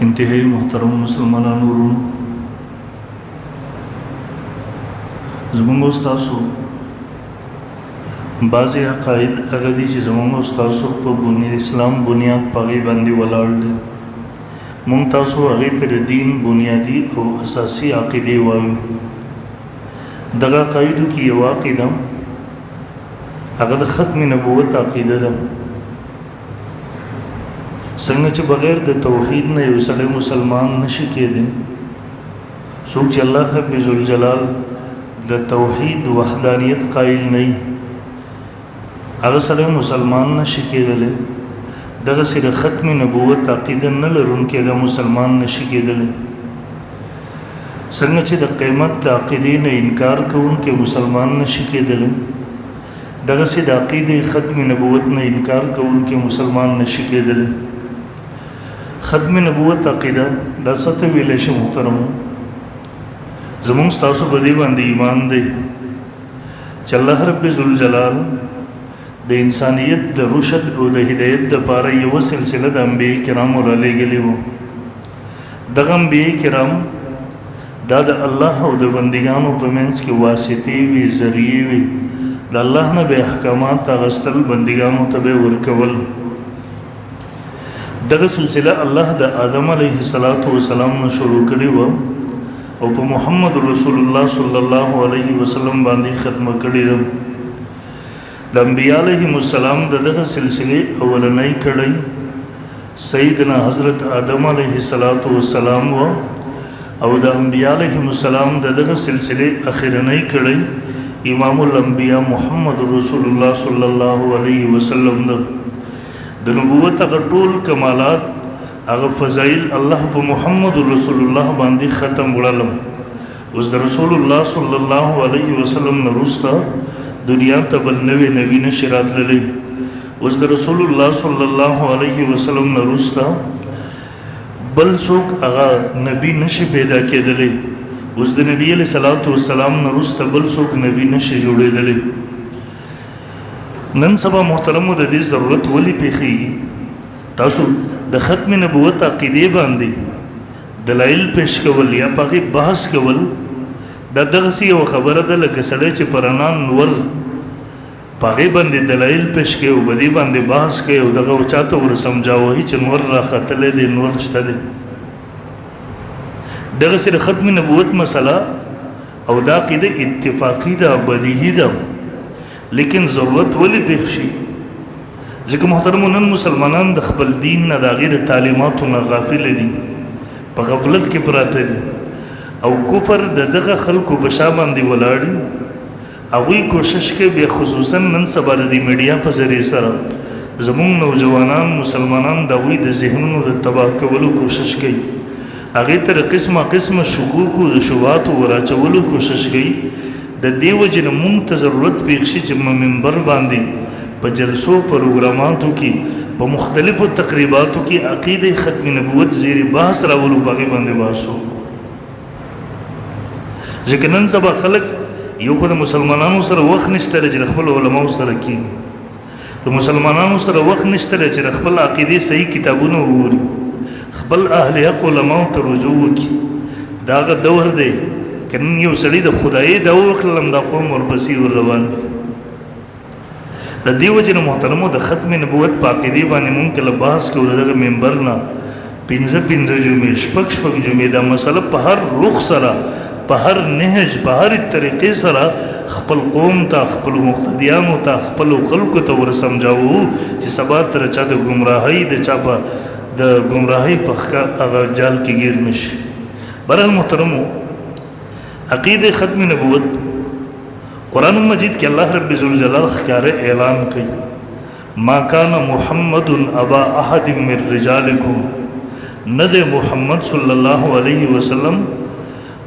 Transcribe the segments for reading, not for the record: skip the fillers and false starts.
انتهائی محترم مسلمانانو ورونو زمونږ استاسو بعضې عقاید هغه دي چې زمونږ استاسو په اسلام بنیاد په هغې باندې ولاړ دی مونږ تاسو هغې ته د دین بنیادي او اساسي عقیدې وایو دغه عقایدو کې یوه عقیده هغه د ختم نبوت عقیده ده څنګه چې بغیر د توحید نه یو سړی مسلمان نشي کېدی څوک چې الله رب ذوالجلال د توحید وحدانیت قائل نه هغه سړی مسلمان نشي کېدلی دغسې د ختم نبوت عقیده نه لرونکی د مسلمان نشي کېدلی څنګه چې د قیامت د عقیدې نه انکار کوونکی مسلمان نشي کېدلی دغسې د عقیدې ختم نبوت نه انکار کوونکی مسلمان نشي کېدلی ختم نبوت عقیده دا څه ته ویلی شي محترمو زمونږ ستاسو په دې باندې ایمان دی چې الله رب ذوالجلال د انسانیت د رشد او د هدایت دپاره یوه سلسله د انبیاء کرامو رالیږلي وو دغه انبیاء کرام دا د الله او د بندګانو په منځ کې واسطې وي ذریعې وي د الله نه به احکامات اخیستل بندګانو ته به ورکول دغه سلسله الله د آدم علیه السلام نه شروع کړې وه او په محمد رسول الله صلی الله علیه وسلم باندې ختمه کړې ده د انبیاء علیهم السلام د دغه سلسلې اولنۍ کړۍ سیدنا حضرت آدم علیه السلام و او د انبیاء علیهم السلام د دغه سلسلې اخرنۍ کړۍ امام الانبیاء محمد رسول الله صلی الله علیه وسلم ده د نبوت هغه ټول کمالات هغه فضایل الله په محمد رسول الله باندې ختم وړلم اوس د رسول الله صلی الله علیه وسلم نه وروسته دنیا ته بل نوی نبی نشي راتللی اوس د رسول الله صلی الله علیه وسلم نه وروسته بل څوک هغه نبی نشي پیدا کېدلی اوس د نبی علیه السلام نه وروسته بل څوک نبی نشي جوړېدلی نن سبا محترمو د دې ضرورت ولې پیښیږي تاسو د ختم نبوت عقیدې باندې دلایل پیش کول یا په هغې بحث کول دا دغسې یوه خبره ده لکه سړی چې په رڼا نور په هغې باندې دلایل پیش کوي او په دې باندې بحث کوي او دغه چاته ور سمجاوهي چې نور راختلی دی نور شته دی دغسې د ختم نبوت مسله او دا عقیده اتفاقي ده بدیهي ده لیکن ضرورت ولې پیښ شي ځکه محترمو نن مسلمانان د خپل دین نه د هغې د تعلیماتو نه غافل دي په غفلت کې پراته دي او کفر د دغه خلکو په شا باندې ولاړ دي هغوی کوشش کوي بیا خصوصا نن سبا د دې میډیا په ذریعې سره زموږ نوجوانان مسلمانان د هغوی د ذهنونو د تباه کولو کوشش کوي هغې ته د قسمه قسمه شکوکو د شبهاتو وراچولو کوشش کوي د دې وجې نه مونږ ته ضرورت پېښ شي چې منبر باندې په جلسو پروګراماتو کې په مختلفو تقریباتو کې عقیده ختم نبوت زیر بحث راولو په هغې باندې بحث وکړو ځکه نن سبا خلک یو خو د مسلمانانو سره وخت نشته دی چې د خپلو علماو سره کښېني د مسلمانانو سره وخت نشته دی چې د خپل عقیدې صحیح کتابونه وګوري خپل اهل حق علماو ته رجوع وکړي دا هغه دور دی که نن یو سړي د خدایي دعوه وکړلم دا قوم ورپسې ور روان دي د دې وجې نه محترمو د ختم نبوت په عقیدې باندې مونږ کله بحث کوو د دغه ممبر نه پنځه جمعې شپږ جمعې دا مسله په هر رخ سره په هر نهج په هرې طریقې سره خپل قوم ته خپلو مقتدیانو ته خپلو خلکو ته ور سمجاوو چې سبا تر چا د ګمراهۍ د چا په د ګمراهۍ په هغه جال کې ګیر نشي بهرحال محترمو عقیده ختم نبوت قرآن مجید کې الله رب ذوالجلال ښکاره اعلان کوي ما کان محمد ابا احد من رجالکم نه دی محمد صلی الله علیه وسلم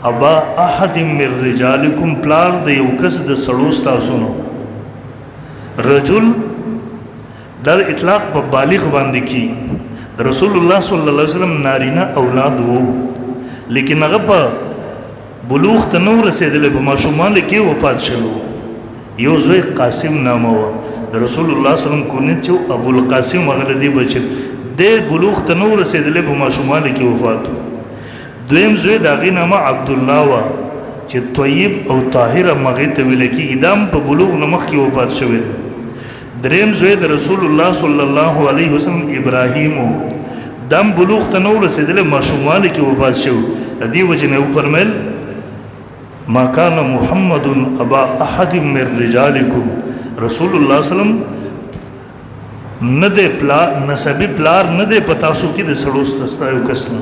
ابا احد من رجالکم پلار د یو کس د سړو ستاسو نه رجل در اطلاق په بالغ باندې کی د رسول الله صلی الله علیه وسلم نارینه اولاد وو لیکن هغه په بلوغ ته نو رسېدلی په ماشومانو کې وفات شوی یو زوی قاسم نامه وه د رسول الله صلی الله علیه وسلم کونیت چې ابوالقاسم هغه د دې بچی د بلوغ ته نو رسېدلی په ماشومانو کې وفات دویم زوی د هغې نامه عبدالله وه چې طیب او طاهر هغې ته ویل کېږي دا هم په بلوغ نه مخکې وفات شوی دی دریم زوی د رسول الله صلی الله علیه وسلم ابراهیم و دا هم بلوغ ته نو رسېدلی ماشومانو کې وفات شوی د دې وجې نه وفرمیل ما کان محمد ابا احد من رجالکم رسول الله وسلم نه دی نسبي پلار نه دی په تاسو کې د سړو ستا یو کس نه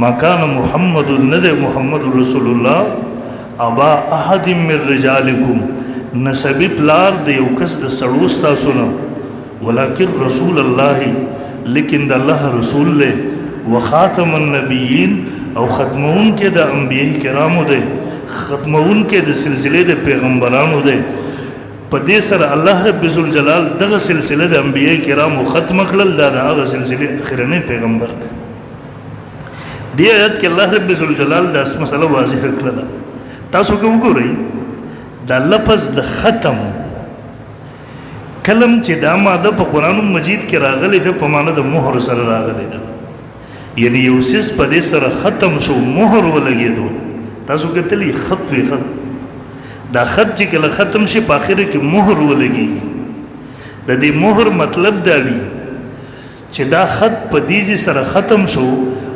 ما کان محمد نه دی محمد رسول الله ابا احد من رجالکم نسبي پلار د یو کس د سړو ستاسو نه ولکن رسول الله لیکن د الله رسول له وخاتم النبیین او ختمون کې د انبیاء کرامو دی ختمون کې د سلسله د پیغمبرانو دی په دې سره الله رب ذوالجلال دغه سلسله د انبیاء کرامو ختم کړل دا د هغه سلسله اخرنی پیغمبر دی دې آیت کې الله رب ذوالجلال د اس مسله واضح کړل تاسو کو وګورئ دا لفظ د ختم کلم چې دا ماده په قران مجید کې راغلی ده په معنا د مهر سره راغلی ده یعنی یو څه په دې سره ختم شو مهر ولګېدو تاسو کتلی خط وی خط دا خط چې کله ختم شي په اخر کې مهر ولګي د دې مهر مطلب دا وی چې دا خط په دې سره ختم شو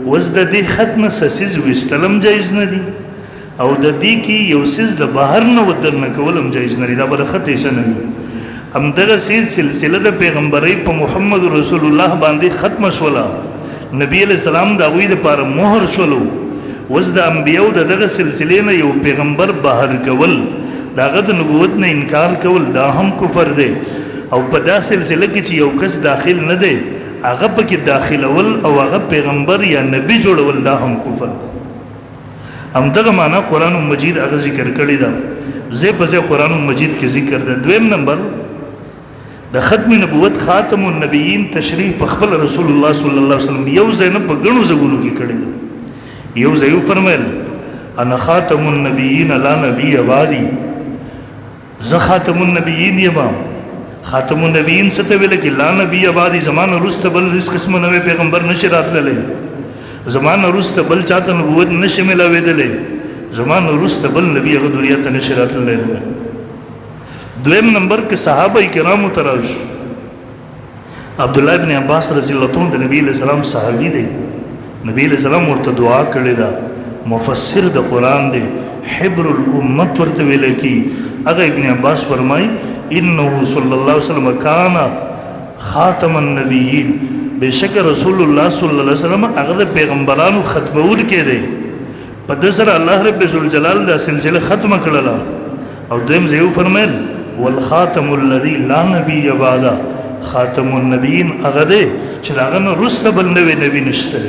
وز د دې خط نه سسیز وستلم جایز نه دي او د دې کې یو سیز د بهر نه ودر نه کولم جایز نه دي دا بل خط یې نه هم دغه سلسله د پیغمبري په محمد رسول الله باندې ختم شولا نبی علیہ السلام دا وی د پاره مهر شولو وز د انبیو دغه سلسله نه یو پیغمبر بهر کول داغه د نبوت نه انکار کول دا هم کفر دی او په دا سلسله کې چې یو کس داخل نه دی هغه پکې داخلول او هغه پیغمبر یا نبی جوړول دا هم کفر دی هم دغه معنا قران مجید هغه ذکر کړی دا زه په قران مجید کې ذکر ده دویم نمبر د ختم نبوت خاتم النبیین تشریح په خپل رسول الله صلی الله علیه وسلم یو زینب په غنو زګونو کې کړی دی یو ځای فرمایل انا خاتم النبیین لا نبی بعدی ز خاتم النبیین یما خاتم النبیین ستو ویل کې لا نبی بعدی زمانه رست بل رس قسم نو پیغمبر نشی راتللې زمانه رست بل چاته نبوت نشی ملاویدلې زمانه رست بل نبی هغه دنیا ته نشی راتللې دویم نمبر کې صحابه کرامو تراش عبد الله ابن عباس رضی الله عنه د نبی علیہ السلام صحابي دی نبی علیہ السلام ورته دعا کړې ده مفسر د قران دی حبر الامت ورته ویل کی هغه ابن عباس فرمای انه صلی الله علیه وسلم کان خاتم النبیین بشک رسول الله صلی الله علیه وسلم هغه پیغمبرانو ختمول کې دی په دسر الله رب ذوالجلال دا سلسله ختم کړل او دیم زیو فرمایل والخاتم الذي لا نبي بعد خاتم النبیین هغه دی چې داغه نه رسته بل نبی نشته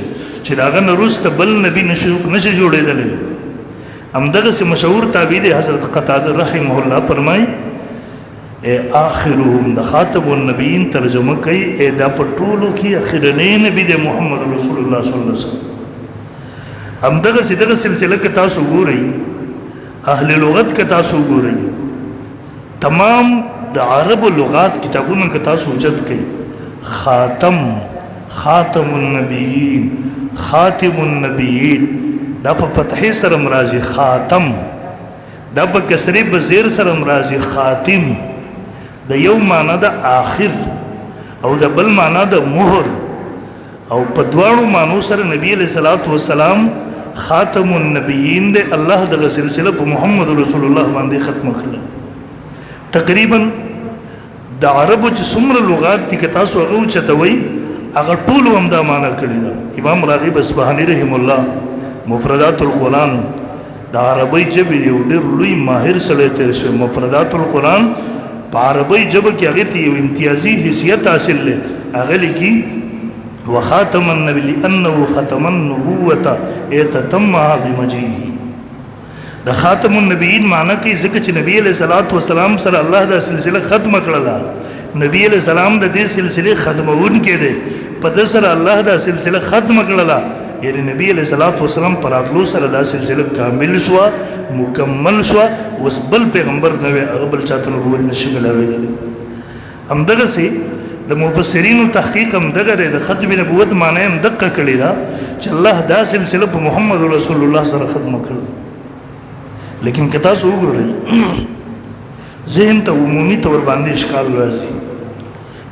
چې داغه نه رسته بل نبی نشي جوړېدل همدغه سي مشهور تابعی دی حضرت قتاده رحمه الله فرمای اخرهم د خاتم النبیین ترجمه کوي دا پټولو کې اخرنی نبی دی محمد رسول الله صلی الله علیه وسلم همدغه سي دغه سلسله کې تاسو ګورئ اهل لغت کې تاسو ګورئ تمام د عرب لغات کتابونو کې تاسو وجد کړئ خاتم النبیین خاتم النبیین دا په فتحې سره مرাজি خاتم دا په کسری بزیر سره مرাজি خاتم د یو معنا د آخر او د بل معنا د مهر او په دواړو معنو سره نبی علیہ الصلوۃ والسلام خاتم النبیین د الله د سلسله په محمد رسول الله باندې ختم کړل تقریبا د عربو چې څومره لغات دي که تاسو هغه چتوي هغه ټول هم دا معنا کړی دا امام راغب اصفهانی رحم الله مفردات القرآن د عربی ژبې یو ډېر لوی ماهر سره تیر شو مفردات القرآن په عربی ژبه کې هغه ته یو امتیازي حیثیت حاصل لې هغه لیکي وخاتم النبي لانه ختم النبوة اتتمها بمجيئه د خاتم النبیین معنی کې ځکه چې نبی علیہ الصلوۃ والسلام سره الله دا سلسله ختم کړله نبی علیہ السلام د دې سلسله ختمون کې ده په د سره الله دا سلسله ختم کړله یعنی نبی علیہ الصلوۃ والسلام پر اتلو سره دا سلسله کامل شو مکمل شو وس بل پیغمبر نو هغه بل چاته نبوت نشي ملاوي همدغه سي د مفسرینو تحقیق هم دغه د ختم نبوت معنی هم دقه کړی دا چې الله دا سلسله په محمد رسول الله سره ختم کړل. لیکن که تاسو وګورئ ذهن ته عمومي طور باندې اشکال راځي.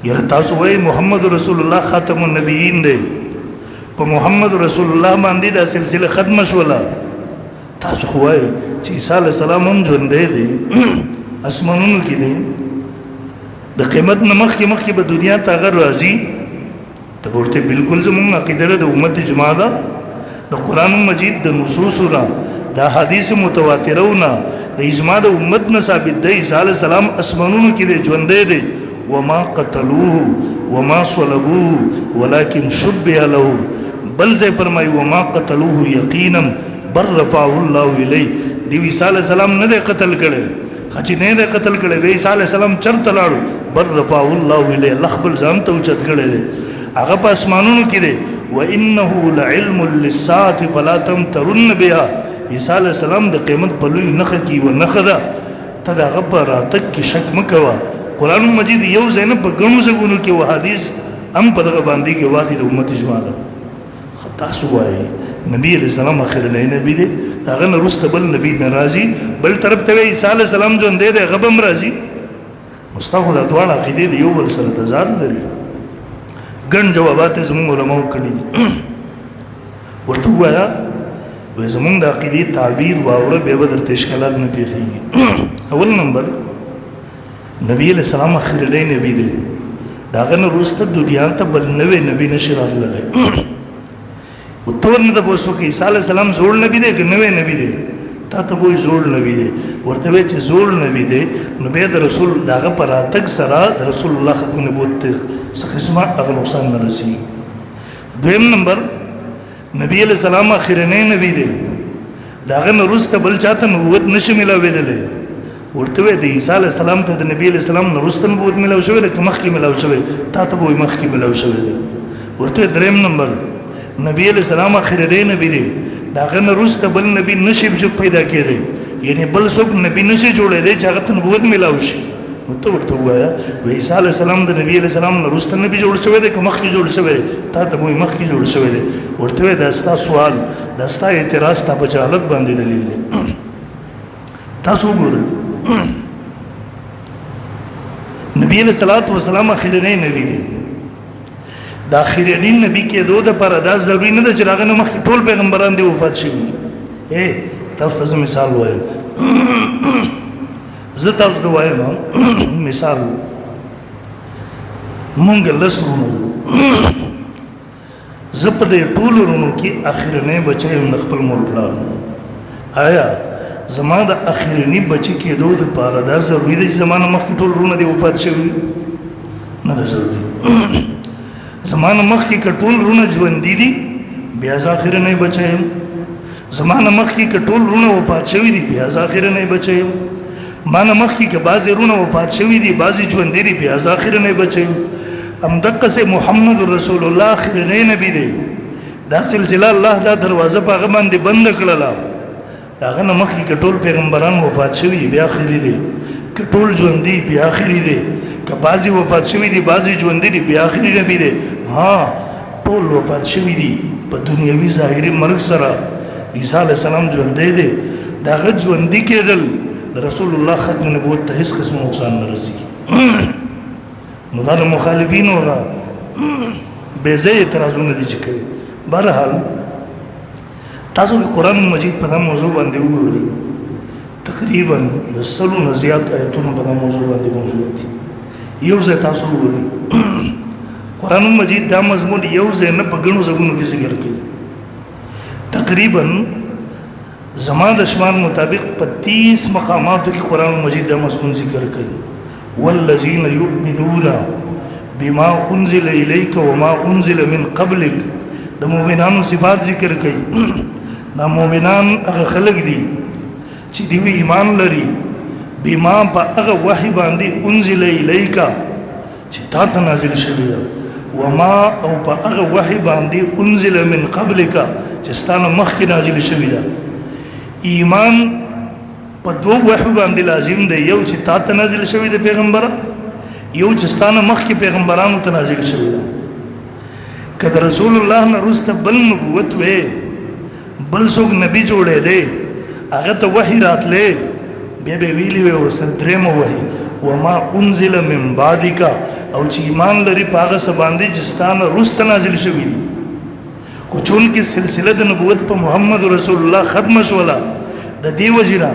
یاره تاسو وایي محمد رسول الله خاتم النبیین دی، په محمد رسول الله باندې دا سلسله ختم شوله. تاسو خو وایي چې عیسی علیه السلام هم ژوندی دی، اسمانونو کې دی، د قیامت نه مخکې به دنیا ته هغه راځي. ته ورته بالکل زموږ عقیده د امت اجماع ده، د قرآن مجید د نصوصونه د احادیث متواترونه د اجماع د امت نه ثابت دی عیسی علیه السلام اسمانونو کې دی، ژوندی دی. وما قتلوه وما صلبوه ولكن شبه له. بل ځای فرمایي وما قتلوه یقینا بل رفعه الله الیه. دی عیسی علیه السلام نه دی قتل کړی، چې نه دی قتل کړی، عیسی علیه السلام چرته لاړو، بل رفعه الله الیه، الله خپل ځان ته اوچت کړی دی، هغه په اسمانونو کې دی. وانه لعلم للساعه فلا تمترن بها. عیسی علیه السلام د قیامت په لوی نښه کې یوه نښه ده، ته د هغه په راتګ کې شک مه کوه. قرآن مجید یو ځای نه په ګڼو ځایونو کې و حدیث هم په دغه باندې کې واقع د امت اجماع ده. تاسو وایي نبی علیہ السلام اخرنی نبی دی، د هغه نه وروسته بل نبی نه راځي، بل طرف ته وایي عیسی علیه السلام ژوندی دی، هغه به هم راځي. مستخو دا دواړه عقیدې د یو بل سره تضاد لري. ګڼ جوابات یې زموږ علماو کړي دي. ورته ووایه وایي زموږ د عقیدې تعبیر واوره، بیا به درته اشکالات نه پېښېږي. اول نمبر نبی علیہ السلام اخرنی نبی دی، د هغه نه وروسته دنیا ته بل نوی نبی نشي راتللی. ته ورنه تپوس وکړې عیسی علیه السلام زوړ نبی دی که نوی نبی دی؟ تا ته وایي زوړ نبی دی. ورته وایي چې زوړ نبی دی نو بیا د رسول د هغه په راتګ سره د رسول الله ختم نبوت ته څه قسمه هغه نقصان نه رسېږي. دویم نمبر نبی علیہ السلام اخرنی نبی دی، د هغه نه وروسته بل چاته نبوت نشي میلاوېدلی. ورته وایي د عیسی علیه السلام ته د نبی علیه السلام نه وروسته نبوت میلاو شوی دی که مخکې میلاو شوی؟ تا ته به وایي مخکې میلاو شوی دی. ورته وایي دریم نمبر نبی علیہ السلام اخرنی نبی دی، د هغه نه وروسته بل نبی نشي پیدا کېدی، یعنی بل څوک نبی نشي جوړېدی چې هغه ته نبوت میلاو شي. نو ته ورته ووایه عیسی علیه السلام د نبی علیه السلام نه وروسته نبی جوړ شوی دی که مخکې جوړ شوی دی؟ تا ته به وایي مخکې جوړ شوی دی. ورته وایي دا ستا سوال، دا ستا اعتراض ستا په جهالت باندې دلیل دی. تاسو وګورئ نبی علیہ الصلوۃ والسلام اخرنی نبی دی، د اخرنی نبی کېدو دپاره دا ضروري نه ده چې د هغه نه مخکې ټول پیغمبران دې وفات شوي. تاسو ته زه مثال وایم، زه تاسو ته وایم مثال، مونږ لس وروڼه وو، زه په دې ټولو وروڼو کې اخرنی بچی یم د خپل مور پلار. آیا زما د اخرنی بچی کېدو دپاره دا ضروري ده چې زما نه مخکې ټول وروڼه دې وفات شوي؟ نه ده ضروري. زما نه مخکې که ټول وروڼه ژوندي دي بیا زه اخرنی بچی یم، زما نه مخکې که ټول وروڼه وفات شوي دي بیا زه اخرنی بچی یم، ما نه مخکې که بعضې وروڼه وفات شوي دي بعضې ژوندي دي بیا زه اخرنی بچی یم. همدقسې محمد رسول الله اخرنی نبی دی، دا سلسله الله دا دروازه په هغه باندې بنده کړله. د هغه نه مخکې که ټول پیغمبران وفات شوي بیا آخري دی، که ټول ژوندي بیا آخري دی، که بعضې وفات شوي دي بعضې ژوندي دي بیا آخري نبی دی. ها ټول وفات شوي دي په دنیوي ظاهري مرګ سره، عیسی علیه السلام ژوندی دی، د هغه ژوندي کېدل د رسول الله ختم نبوت ته هېڅ قسم نقصان نه رسېږي. نو دا د مخالفینو هغه بې ځایه اعتراضونه دي چې کوي. بهرحال تاسو د قرآن مجید په دا موضوع باندې وګورئ، تقریبا د 100 نه زیات آیتونه په دا موضوع باندې موجود دي. یو ځای تاسو وګورئ قرآن مجید دا مضمون یو ځای نه په ګڼو ځایونو کې ذکر کوي. تقریبا زما د شمار مطابق په 30 مقاماتو کې قرآن مجید دا مضمون ذکر کوي. والذین یؤمنون بما انزل الیک وما انزل من قبلک، د مؤمنانو صفات ذکر کوي. دا مؤمنان هغه خلق دي چې دوی ایمان لري بما په هغه وحی باندې انزل الیک چې تا ته نازل شوی ده، وما او په هغه وحی باندې انزل من قبلک چې ستانه مخکې نازل شوی ده. ایمان په دوه وحی باندې لازم دی، یو چې تا ته نازل شوی ده پیغمبره، یو چې ستانه مخکې پیغمبرانو ته نازل شوی ده که د رسول الله نه وروسته بل نبوت وی بل څوک نبي جوړی دی هغه ته وحي راتلی بیا به ویلي وی ورسره درېیمه وحي وما انزل من بعدک او چې ایمان لري په هغه څه باندې چې ستا نه وروسته نازل شوي دي خو چونکې سلسله د نبوت په محمد رسول الله ختمه شوله د دې وجې نه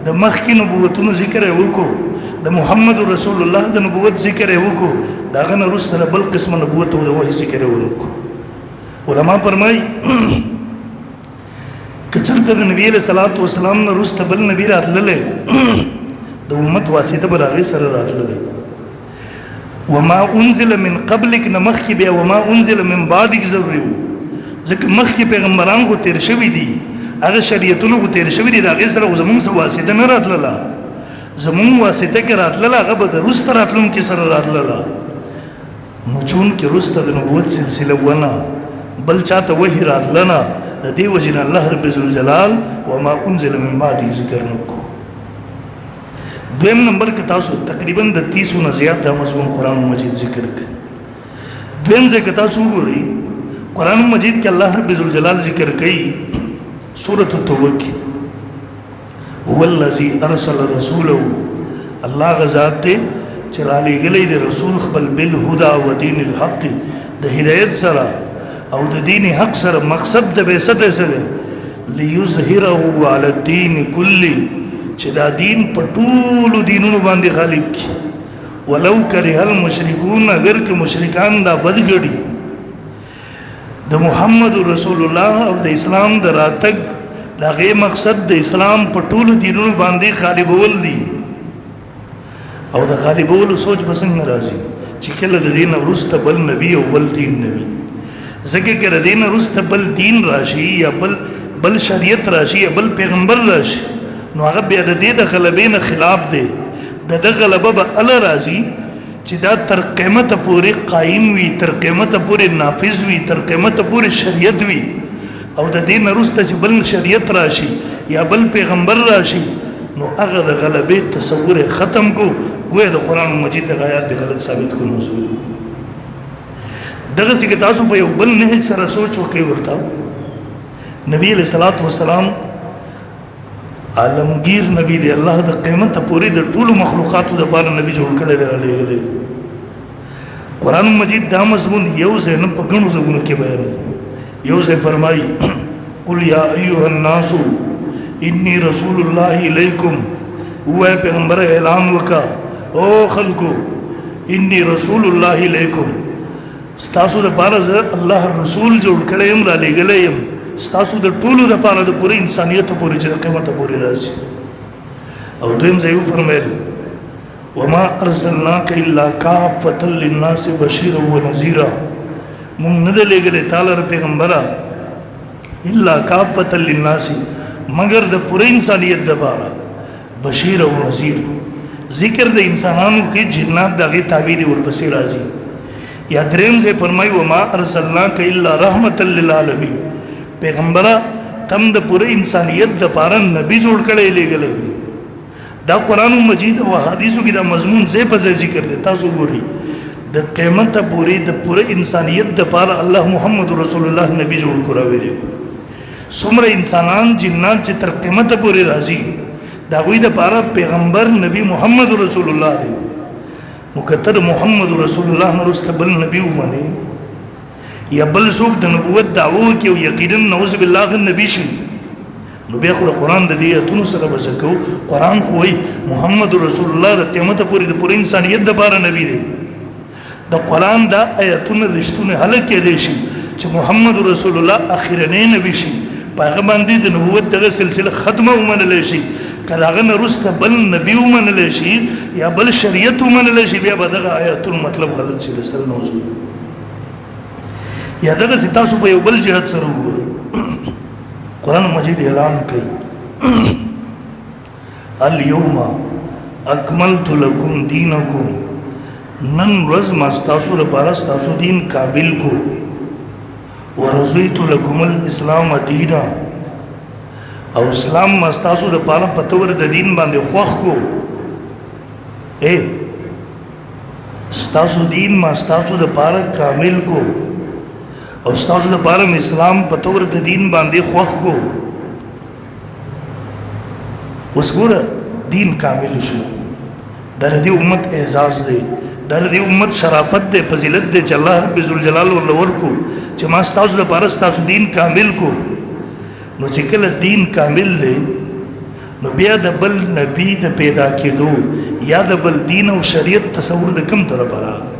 د مخکې نبوتونو ذکر یې وکړو د محمد رسول الله د نبوت ذکر یې وکړو د هغه نه وروسته بل قسمه نبوت او د وحي ذکر یې ونه کړو علما فرمایي که چېرته د نبي علیه صلات وسلام نه وروسته بل نبي راتللی د امت واسطه به د هغې سره راتللی وما انزل من قبلک نه مخکې بیا وما انزل من بعدک ضروري و ځکه مخکې پیغمبران خو تېر شوي دي هغه شریعتونه خو تېر شوي دي د هغې سره خو زمونږ څه واسطه نه راتلله زمونږ واسطه کې راتلله هغه به د وروسته راتلونکي سره راتلله نو چونکې وروسته د نبوت سلسله ونه بل چاته وحي راتله نه د دې وجې نه الله رب ذوالجلال وما انزل من بعدی ذکر نه کړو دویم نمبر کې تاسو تقریبا د 30 نه زیات دا مضمون قرآن مجید ذکر کړ دویم ځای کې تاسو وګورئ قرآن مجید کې الله رب ذوالجلال ذکر کوي سورۃ التوبه کې هو الذی ارسل رسوله الله غزاد ته چې را لېږلی دی رسول خپل بالهدى و دین الحق د هدایت سره او د دین حق سره مقصد د بعثت یې څه دی لیظهره علی الدین کله چې دا دین په ټولو دینونو باندې غالب کړي ولو کرہ المشرکون اگر که مشرکان دا بد ګڼي د محمد رسول الله او د اسلام د راتګ د هغې مقصد د اسلام په ټولو دینونو باندې غالبول دي او د غالبولو سوچ به څنګه راځي چې کله د دې نه وروسته بل نبي او بل دین نه وي ځکه که د دې نه وروسته بل دین راشي یا بل شریعت راشي یا بل پیغمبر راشي نو هغه بیا د دې د غلبې نه خلاف دی د ده غلبه به هله راځي چې دا تر قیمته پورې قایم وي تر قیمته پورې نافذ وي تر قیمته پورې شریعت وي او د دې نه وروسته چې بل شریعت راشي یا بل پیغمبر راشي نو هغه د غلبې تصور ختم کو گویا د قرآن مجید د آیات د غلط ثابت کو موضوع دغسې که تاسو په یو بل نهج سره سوچ وکړئ ورته نبی علیه صلات وسلام عالمگیر نبی دی الله د قیمته پورې د ټولو مخلوقاتو دپاره نبی جوړ کړی دی رالیږلی قرآن مجید دا مضمون یو ځای نه په ګڼو ځایونو کې بیانوي یو ځای فرمایي قل یا ایها الناس انی رسول الله الیکم ووایه پیغمبره اعلان وکړه او خلکو انی رسول الله الیکم ستاسو دپاره زه الله رسول جوړ کړی یم رالیږلی یم ستاسو د ټولو دپاره د پوره انسانیت پورې چې د قیمته پورې راځي او دویم ځای وفرمیل وما ارسلناک الا کافة للناس بشیرا ونذیرا مونږ نه دی لېږلی تعالی پیغمبره الا کافة للناس مگر د پوره انسانیت دپاره بشیرا ونذیر ذکر د انسانانو کې جنات د هغې تابع دي ورپسې راځي یا دریم ځای فرمایي وما ارسلناک الا رحمة للعالمین پیغمبره تم د پوره انسانیت دپاره نبی جوړ کړی لېږلی وي دا قرآن مجید او حدیثو کې دا مضمون ځای په ځای ذکر دی تاسو ګورئ د قیمته پورې د پوره انسانیت دپاره الله محمد رسول الله نبی جوړ کړی ویلی څومره انسانان جنات چې تر قیمته پورې راځي د هغوی دپاره پیغمبر نبی محمد رسول الله دی نو که ته د محمد رسول الله نه وروسته بل نبي ومنې یا بل څوک د نبوت دعوه وکړي او یقینا نعوذ بالله هغه نبي شي نو بیا خو د قرآن د دې ایتونو سره به څه کوو قرآن خو وایي محمد رسول الله د قیامته پورې د پوره انسانیت دپاره نبي دی د قرآن دا ایتونه رښتونه هله کېدی شي چې محمد رسول الله اخرنی نبي شي په هغه باندې د نبوت دغه سلسله ختمه ومنلی شي که د هغه نه وروسته بل نبي ومنلی شي یا بل شریعت ومنلی شي بیا به دغه ایتونو مطلب غلط شي د سره نعوذ یا دغسې تاسو په یو بل جهت سره وګورئ قرآن مجید اعلان کوي الیوم اکملت لکم دینکم نن ورځ ما ستاسو لپاره ستاسو دین کامل کو ورضیت لکم الاسلام دینا او اسلام ما ستاسو لپاره په تور د دین باندې خوښ کو ستاسو دین ما ستاسو د پاره کامل کو او ستاسو د پاره اسلام په تور د دین باندې خوښ کو. اوس ګوره دین کامل شو، در دې امت اعزاز دی، در دې امت شرافت دی، فضیلت دی چې الله رب ذوالجلال ورلور کو چې ما ستاسو د پاره ستاسو دین کامل کو. نو چې کله دین کامل دی نو بیا د بل نبی د پیدا کېدو یا د بل دین او شریعت تصور د کوم طرف راغی؟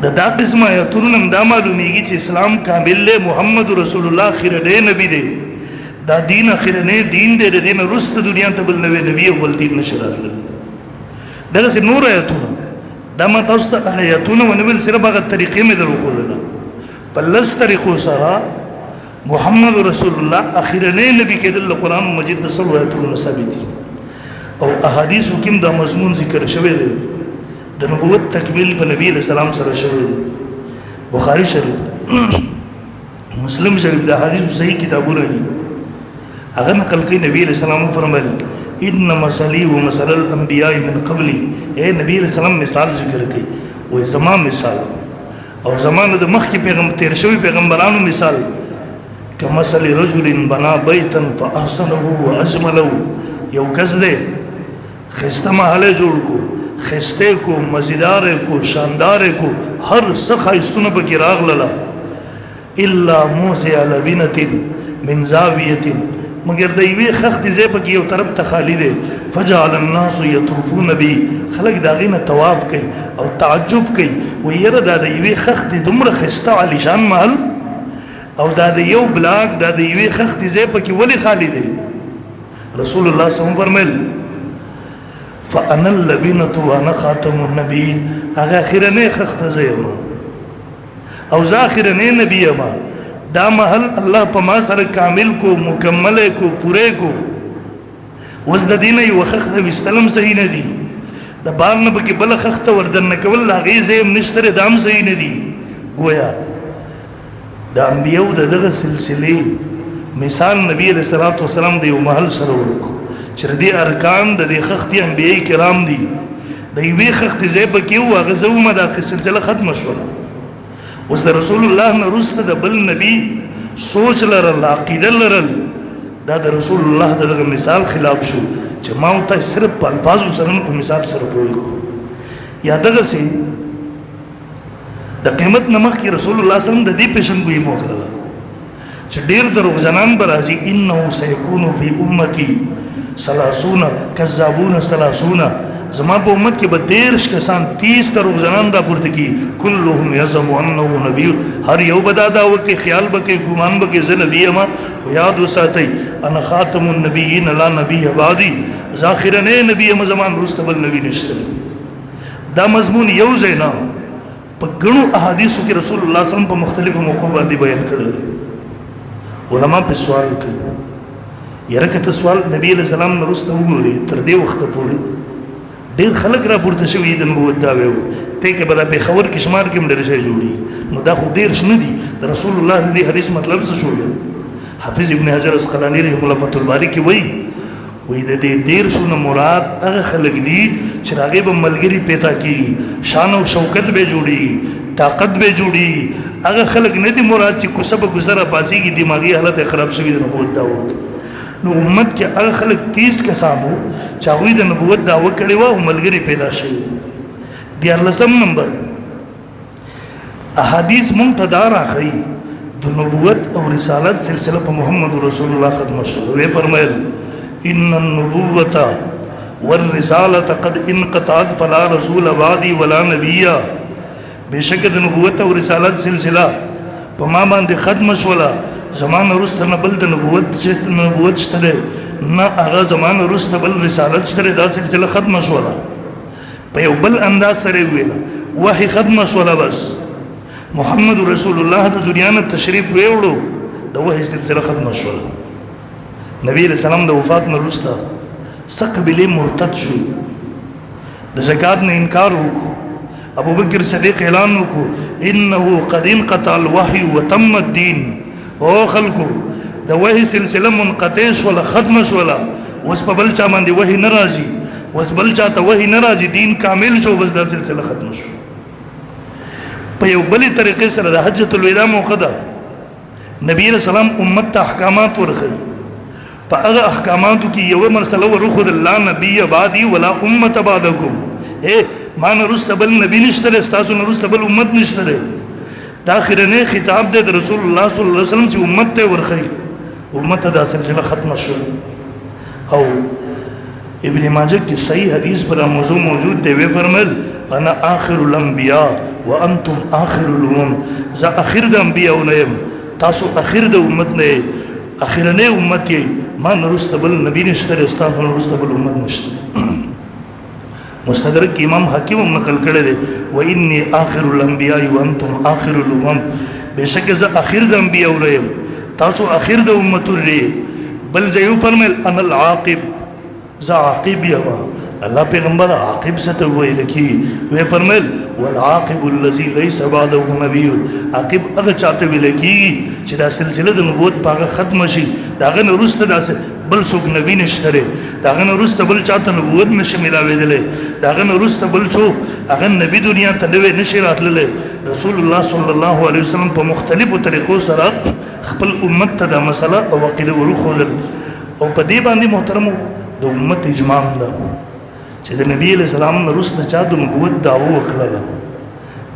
د دا قسم آیاتونو هم دا معلومیږي چې اسلام کامل دی، محمد رسول الله اخرنی نبی دی، دا دین اخرنی دین دی، د دین وروسته دنیا ته بل نوی نبی او بل دین نشي راتللی. دغسې نور آیاتونه دا ما تاسو ته هغه آیاتونه ونه ویل، صرف هغه طریقې مې در وښودله. په لس طریقو سره محمد رسول الله اخرنی نبی کېدل د قرآن مجید د سلو آیاتونو ثابت دي او احادیثو کې هم دا مضمون ذکر شوی دی. د نبوت تکمیل په نبی علیہ السلام سره شوی دی. بخاری شریف مسلم شریف د احادیثو صحیح کتابونه دي، هغه نقل کوي. نبی علیہ السلام فرمایل ان مثلی و مثل الانبیاء من قبلی، اے نبی علیہ السلام مثال ذکر کوي، وای زما مثال او زمانه د مخکې پیغمبر تیر شوی پیغمبرانو مثال کمثل رجل بنا بیتا فاحسنه واجمله. یو کس دی خسته محله جوړ کو، خسته کو، مزیدار کو، شاندار کو، هر څه ښایستونه پکې راغلله الا موضع لبنة من زاویة، مگر د یوې خښتې ځای پکې یو طرف ته خالی دی. فجعل الناس یطوفون بی، خلک د هغې نه طواف کوي او تعجب کوي، وایي یاره دا د یوې خښتې دومره ښایسته عالیشان محل او دا د یو بلاک دا د یوې خښتې ځای پکې ولې خالی دی؟ رسول الله صلی الله علیه وسلم فرمیل فانا اللبنة وانا خاتم النبیین، هغه اخرنی خښته زه یم او زه اخرنی نبی یم. دا محل الله په ما سره کامل کو، مکمل کو، پوره کو. اوس د دې نه یوه خښته ویستلم صحیح نه دي، د بار نه پکې بله خښته وردننه کول د هغې ځای هم نشته دی، دا هم صحیح نه دي. گویا د انبیاو د دغه سلسلې مثال نبی علیہ الصلوۃ والسلام د یو محل سره ورکو چې د دې ارکان د دې خښتې انبیای کرام دي، د یوې خښتې ځای پکې و، هغه زه ومه دا سلسله ختمه شوله. اوس د رسول الله نه وروسته د بل نبی سوچ لرل، عقیده لرل، دا د رسول الله د دغه مثال خلاف شو چې ما ورته صرف په الفاظو سره نه په مثال سره پوه کړو. یا دغسې د قیمت نه مخکې رسول الله صلی الله علیه وسلم د دې پیشنګویي مو وکړله چې ډېر دروغجنان به راځي، انه سیکون فی امتی 30 کذابون 30، زما په امت کې به 30 کسان 30 دروغجنان راپورته کي، کلهم یزعم انه نبی، هر یو به دا دعوه کوي، خیال به کوي، ګمان به کوي زه نبی یم. یاد وساتئ انا خاتم النبیین لا نبی بعدی، زه اخرنی نبی یم، زما وروسته بل نبی نشته. دا مضمون یو ځای نه، په ګڼو احادیثو کې رسول الله صلی الله علیه وسلم په مختلفو موقعو باندې بیان کړی. علما په سوال کوي، یاره که ته سوال نبی علیہ السلام نه وروسته وګورې تر دې وخته پورې ډېر خلک راپورته شوي د نبوت دعوې و، ته کې به دا پېښور کې شمار کې هم ډېر شی جوړېږي. نو دا خو دېرش نه دي. د رسول الله د دې حدیث مطلب څه شو؟ حافظ ابن حجر اسقلاني رحمه الله فتح الباري کې وایي د دې 13 نه مراد هغه خلک دي چې هغې به ملګري پیدا کېږي، شان او شوکت به جوړېږي، طاقت به جوړېږي. هغه خلک نه دي مراد چې کوڅه په کوڅه راپاڅېږي، دماغي حالت یې خراب شوي د نبوت دعوه. نو امت کې هغه خلک 30 کسان وو چې هغوی د نبوت دعوه کړې وه او ملګري پیدا شوي. 14 نمبر احادیث مونږ ته دا راښیي د نبوت او رسالت سلسله په محمد رسول الله ختمه شوه. ویې فرمیل ان النبوة والرسالة قد انقطعت فلا رسول بعدي ولا نبي، بشک د نبوت او رسالت سلسله په ما باندې ختم شوله، زمان وروسته نه بل د نبوت شته دی، نه هغه زمان وروسته بل رسالت شته دی. دا سلسله ختمه شوله. په یو بل انداز سره یې ویله وحي ختمه شوله، بس محمد رسول الله د دنیا نه تشریف ویوړو، د وحي سلسله ختمه شوله. نبی علیہ السلام د وفات نه وروسته څه قبیلې مرتد شوي، د زکات نه انکار وکړو. ابو بکر صدیق اعلان وکړو انه قد انقطع الوحي وتم الدين. او خلکو د وحي سلسله منقطع شوله، ختمه شوله، اوس په بل چا باندې وحي نه راځي، وس بل چاته وحی نه راځي دین کامل شو بس دا سلسله ختم شو په یو بلې طریقې سره د حجۃ الوداع موقع ده نبی رسول الله امت ته احکامات ورخي په هغه احکاماتو کې یو مرسله ورخد الله نبی بعدی ولا امه بعدکم ما نرسته بل نبی نشته تاسو نرسته بل امت نشته دا اخرنه خطاب د رسول الله صلی الله علیه وسلم چې امت ته ورخي امت دا سلسله ختم شو او ابن ماجه کی صحیح حدیث پر موضوع موجود دی وی فرمایل انا آخر الانبیاء وانتم آخر الامم ز اخر د انبیاء نیم تاسو اخر د امت نه اخرنه امت یې ما نرستبل نبی نشته استاد نرستبل امت نشته مستدرک امام حاکم هم نقل کړی دی و انی آخر الانبیاء وانتم آخر الامم بشک ز اخر د انبیاء نیم تاسو اخر د امت لري بل زیو فرمایل انا العاقب ز عاقب یوا الله پیغمبر عاقب ست ویل کی وی فرمایل والعاقب الذي ليس بعده نبي عاقب هغه چاته ویل کی چې دا سلسله د نبوت پاغه ختم شي داغه نورسته داسه بل څوک نبی نشته داغه نورسته بل چاته نبوت نشه ملاویدلې داغه نورسته بل څوک هغه نبی دنیا ته نوې نشي راتللې رسول الله صلی الله علیه وسلم په مختلفو طریقو سره خپل امت ته دا مسله او عقیده ورخول او په دې باندې محترمو د امت اجماع ده چې د نبی علیہ السلام نرسته چا د نبوت دعوه وکړه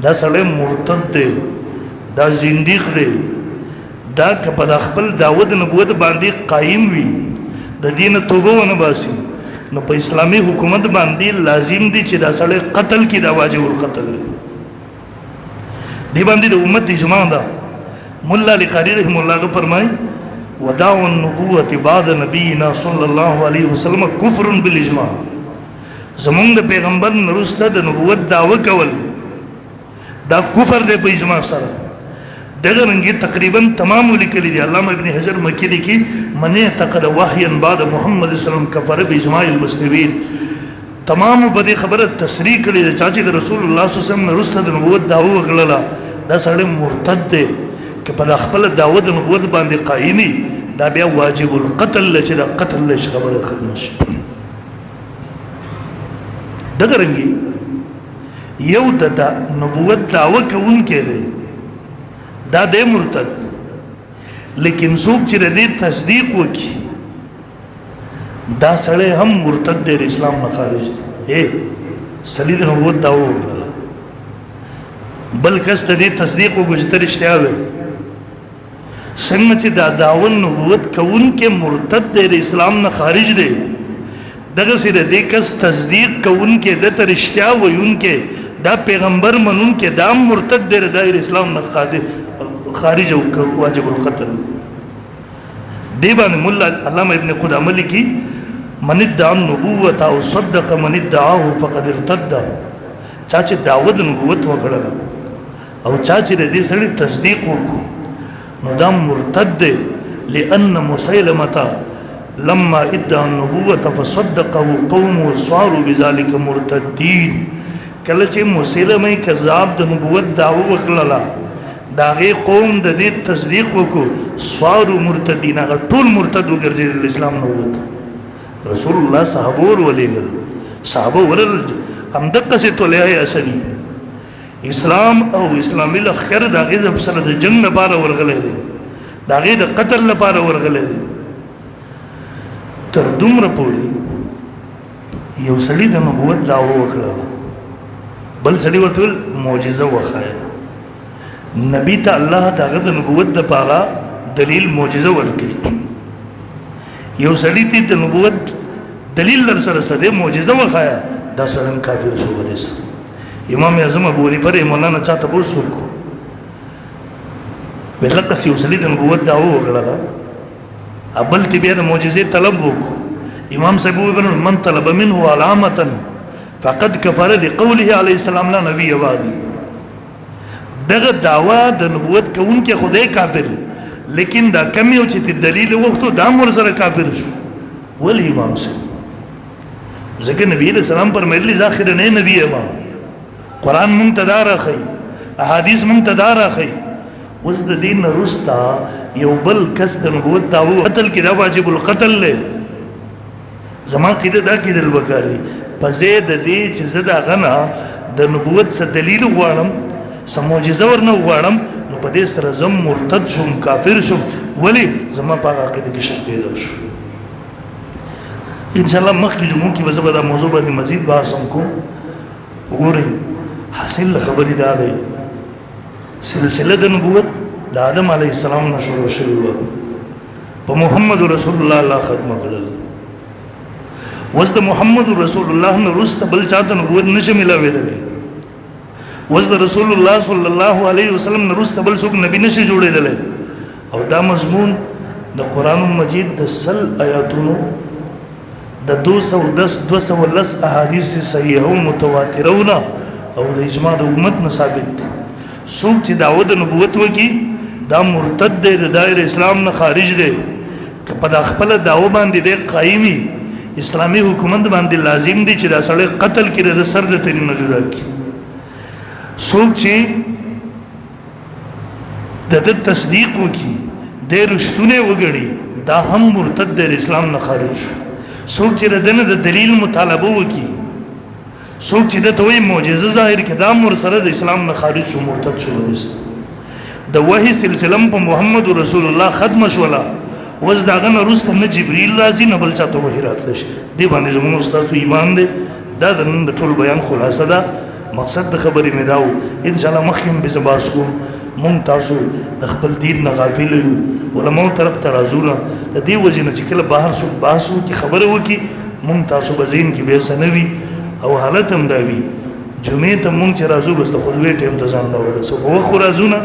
دا سړی مرتد دی دا زنديق دی دا که په خپل دعوه د نبوت باندې قائم وي د دین توبه ونه باسي نو په اسلامي حکومت باندې لازم دي چې دا سړی قتل کی دا واجب القتل دی باندې د امت اجماع ده مولا علی قاری رحم الله فرمای وداع النبوة بعد نبینا صلی الله علیه وسلم کفر بالاجماع زمونږ د پیغمبر نرسته د نبوت دعوه کول دا کفر دی په اجماع سره دغه رنګي تقریبا تمام لیکلي دي علامه ابن حجر مکی لیکي من اعتقد وحيا بعد محمد صلی الله علیه وسلم کفر باجماع المسلمین تمام په دې خبره تصریح کړي چې د رسول الله صلی الله علیه وسلم نرسته د نبوت دعوه وکړه دا سړی مرتد دی که په خپل دعوه د نبوت باندې قائمي دا بیا واجب القتل چې دا قتل له خبره ختم شي دغه رنګي یو د نبوت دعوه کوونکی دی دا د مرتد لیکن څوک چې د تصدیق وکي دا سړی هم مرتد دی اسلام نه خارج دی سړی د نبوت دعوه وکړه بل کس د تصدیق وکړي تر اشتیا وي څنګه چې دا دعوه نبوت کوونکی مرتد دی اسلام نه خارج دی دغه سره د کس تصدیق کوونکې د ترشتیا وایونکې دا پیغمبر منونکې دا مرتد دی د اسلام نه خارج او واجب القتل دی باندې مولا علامه ابن قدامه لیکي من ادعى النبوة او صدق من ادعاه فقد ارتد چا چې دعوه د نبوت وکړه او چا چې د دې سړي تصدیق وکړو نو دا مرتد دی لأن مسيلمة لما ادعى النبوة فصدقه قومه صاروا بذلك مرتدين کله چې مسلمه کذاب د نبوت دعوه وکړه داغه قوم د دې تصدیق وکړو صاروا مرتدين هغه ټول مرتد وګرځیدل اسلام نه وته رسول الله صحابه ولېګل صحابه ورل همدغه څه تولای اسني اسلام او اسلامي لخر داغه د سره د جنگ لپاره ورغلې دي داغه د قتل لپاره ورغلې دي تر دومره پورې یو سړی د نبوت دعوه وکړه بل سړی ورته معجزه وخایه نبی ته الله دغه د نبوت لپاره دلیل معجزه ورکړي یو سړی ته د نبوت دلیل لر سره سره معجزه وخایه دا سره کافر شو ودیس امام اعظم ابو حنیفه رحمه الله نه چاته پوښتنه وکړه ولکه یو سړی د نبوت دعوه وکړه ابل تی بیا د معجزې طلب وکړو امام صاحب وویل من طلب منه علامه فقد كفر لقوله عليه السلام لا نبي بعدي دغه دعوا د نبوت کوونکې خدای کافر لیکن دا کمی او چې دلیل وختو دا مر سره کافر شو ولی امام صاحب ځکه نبی علیہ السلام پر مېلی ځاخر نه نبی ما قران منتدار اخی احادیث منتدار اخی وز د دین رستا یو بل کس د نبوت دعوه قتل کې دا واجب القتل له زما کې دا کې د البکاری په ځای د دې چې زه د هغه نه د نبوت څه دلیل غواړم څه معجزه ورنه غواړم نو په دې سره زه مرتد شم کافر شم ولې زما په هغه عقیده کې شک پیدا شو انشاءالله مخکې جمعو کې به زه به دا موضوع باندې مزید بحث هم کوم وګورئ حاصل خبرې دا دی سلسله د نبوت د آدم علیه السلام نه شروع شوې وه په محمد رسول الله الله ختمه کړل اوس د محمد رسول الله نه وروسته بل چاته نبوت نشي میلاوېدلی اوس د رسول الله صلی الله علیه وسلم نه وروسته بل څوک نبی نشي جوړېدلی او دا مضمون د قرآن مجید د 100 آیاتونو د 210 احادیث صحیحه متواترونه او د اجماع د امت نه ثابت څوک چې دعوه د نبوت وکي دا مرتد دی د دایره اسلام نه خارج دی که په د خپله دعوه باندې دی قایمي اسلامي حکومت باندې لازم دی چې دا سړی قتل کړي د سر د ترې نه جدا کړي څوک چې د تصدیق وکي د رښتونه وګڼي دا هم مرتد دی اسلام نه خارج شو څوک چې دنه د دلیل مطالبه وکي څوک چې د توي معجزه ظاهر کې دا مر سره د اسلام نه خارج شو مرتد شو د وحي سلسله په محمد رسول الله ختم شولا وز داغه نه روسته نه جبريل راځي نه بل چاته وحي راتل شي دی باندې زموږ استاد ایمان دی دا د نن د ټول بیان خلاصه ده مقصد د خبرې مې داو ان شاء الله مخکې به زباس کو مونږ تاسو د خپل دین نه غافل یو علماء طرف ته راځو د دې وجه نه چې کله بهر شو باسو کی خبره وکي مونږ تاسو بزین کې به سنوي او حالت هم دا وي جمعې ته مونږ چې راځو بس د خلوی ټیم ته ځان نه ورسو په وخت راځو نه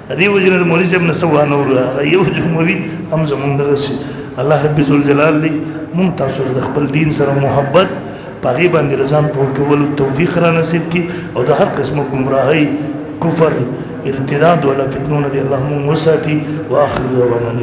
دې وجه نه مولوی صاحب نه سوا نه ور یو جمعوي هم زمونږ درسي الله رب ذوالجلال دی مونږ تاسو د خپل دین سره محبت پاغي باندې رضان په کول توفیق را نصیب کی او د هر قسم گمراهي کفر ارتداد ولا فتنون دي اللهم وساتي واخر دعوانا